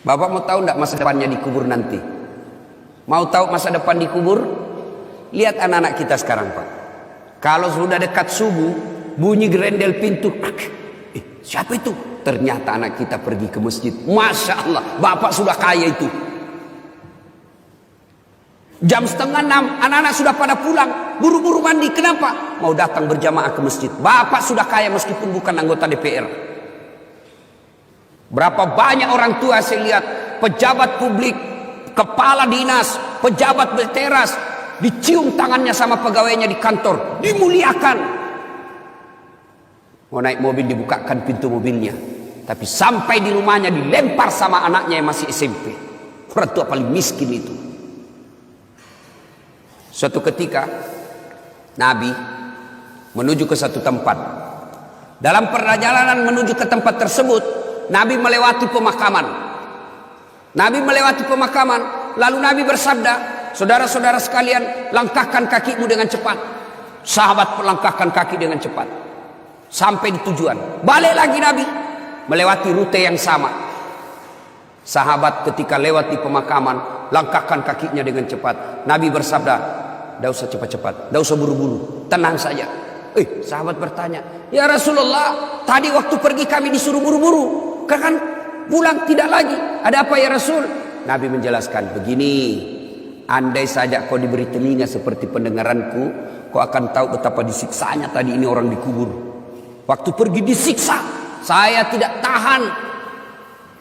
Bapak mau tahu enggak masa depannya di kubur nanti? Mau tahu masa depan di kubur? Lihat anak-anak kita sekarang, Pak. Kalau sudah dekat subuh, bunyi gerendel pintu. Siapa itu? Ternyata anak kita pergi ke masjid. Masya Allah, bapak sudah kaya itu. Jam 5:30, anak-anak sudah pada pulang. Buru-buru mandi, kenapa? Mau datang berjamaah ke masjid. Bapak sudah kaya meskipun bukan anggota DPR. Berapa banyak orang tua saya lihat, pejabat publik, kepala dinas, pejabat berteras, dicium tangannya sama pegawainya di kantor, dimuliakan. Mau naik mobil dibukakan pintu mobilnya, tapi sampai di rumahnya dilempar sama anaknya yang masih SMP. Orang tua paling miskin itu. Suatu ketika Nabi menuju ke satu tempat. Dalam perjalanan menuju ke tempat tersebut, Nabi melewati pemakaman. Nabi melewati pemakaman, lalu Nabi bersabda, saudara-saudara sekalian, langkahkan kakimu dengan cepat. Sahabat melangkahkan kaki dengan cepat. Sampai di tujuan. Balik lagi Nabi, melewati rute yang sama. Sahabat ketika lewat di pemakaman, langkahkan kakinya dengan cepat. Nabi bersabda, tidak usah cepat-cepat, tidak usah buru-buru, tenang saja. Sahabat bertanya, ya Rasulullah, tadi waktu pergi kami disuruh buru-buru, kan pulang tidak lagi. Ada apa ya Rasul? Nabi menjelaskan, begini, andai saja kau diberi telinga seperti pendengaranku, kau akan tahu betapa disiksanya tadi ini orang dikubur. Waktu pergi disiksa, saya tidak tahan,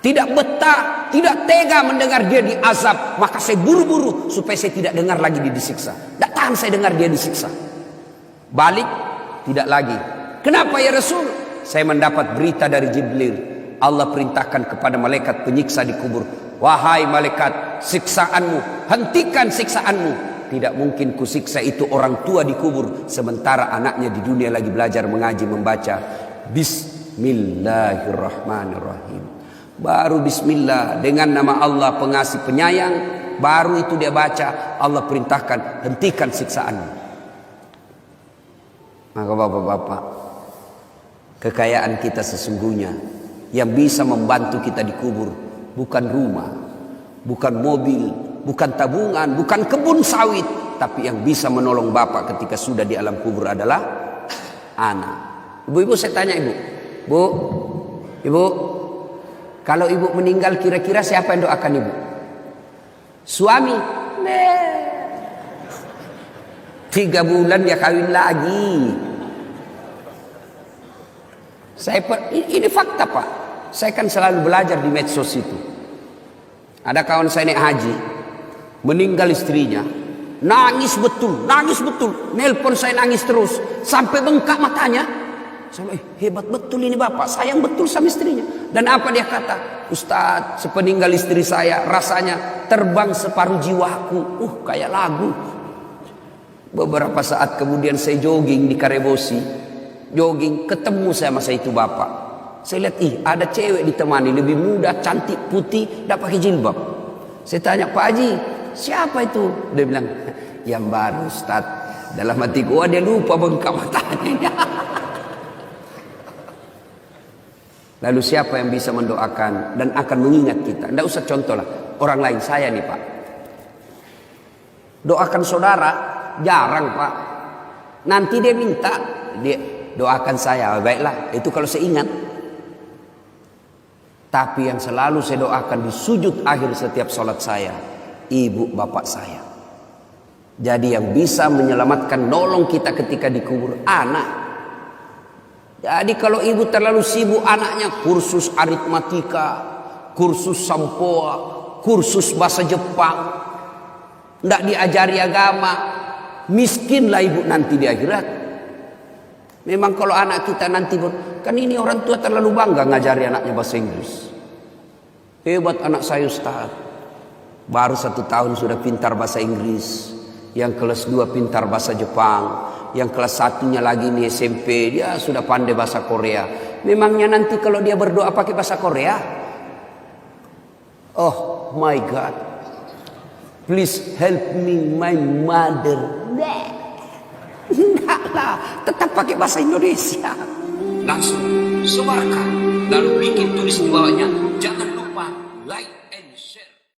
tidak betah, tidak tega mendengar dia diazab, maka saya buru-buru supaya saya tidak dengar lagi dia disiksa. Tidak tahan saya dengar dia disiksa. Balik, tidak lagi. Kenapa ya Rasul? Saya mendapat berita dari Jibril. Allah perintahkan kepada malaikat penyiksa di kubur, wahai malaikat, siksaanmu, hentikan siksaanmu. Tidak mungkin kusiksa itu orang tua di kubur sementara anaknya di dunia lagi belajar mengaji membaca. Bismillahirrahmanirrahim. Baru bismillah dengan nama Allah pengasih penyayang, baru itu dia baca, Allah perintahkan hentikan siksaanmu. Maka bapak-bapak, kekayaan kita sesungguhnya yang bisa membantu kita di kubur bukan rumah, bukan mobil, bukan tabungan, bukan kebun sawit, tapi yang bisa menolong bapak ketika sudah di alam kubur adalah anak. Ibu-ibu, saya tanya ibu, ibu, kalau ibu meninggal kira-kira siapa yang doakan ibu? Suami? 3 bulan dia kawin lagi. Ini fakta Pak. Saya kan selalu belajar di medsos itu. Ada kawan saya naik haji, meninggal istrinya, nangis betul, nelpon saya nangis terus, sampai bengkak matanya. Saya hebat betul ini bapak, sayang betul sama istrinya. Dan apa dia kata? Ustadz, sepeninggal istri saya rasanya terbang separuh jiwaku. Kayak lagu. Beberapa saat kemudian saya jogging di Karebosi, ketemu saya masa itu bapak. Saya lihat, ada cewek ditemani, lebih muda, cantik, putih, tidak pakai jilbab. Saya tanya, Pak Haji, siapa itu? Dia bilang, yang baru Ustadz. Dalam hati gua dia lupa bengkak matanya. Lalu siapa yang bisa mendoakan dan akan mengingat kita? Tidak usah contoh lah, orang lain, saya nih Pak. Doakan saudara, jarang Pak. Nanti dia minta, dia doakan saya, baiklah, itu kalau saya ingat. Tapi yang selalu saya doakan di sujud akhir setiap sholat saya, ibu bapak saya. Jadi yang bisa menyelamatkan, nolong kita ketika dikubur, anak. Jadi kalau ibu terlalu sibuk anaknya, kursus aritmatika, kursus sampoa, kursus bahasa Jepang, tidak diajari agama, miskinlah ibu nanti di akhirat. Memang kalau anak kita nanti, kan ini orang tua terlalu bangga ngajari anaknya bahasa Inggris. Hebat anak saya Ustaz, baru 1 tahun sudah pintar bahasa Inggris. Yang kelas 2 pintar bahasa Jepang. Yang kelas 1-nya lagi nih SMP, dia sudah pandai bahasa Korea. Memangnya nanti kalau dia berdoa pakai bahasa Korea? Oh my God, please help me my mother. Enggak lah, tetap pakai bahasa Indonesia. Langsung sebarkan, lalu bikin tulis di bawahnya, jangan lupa like share.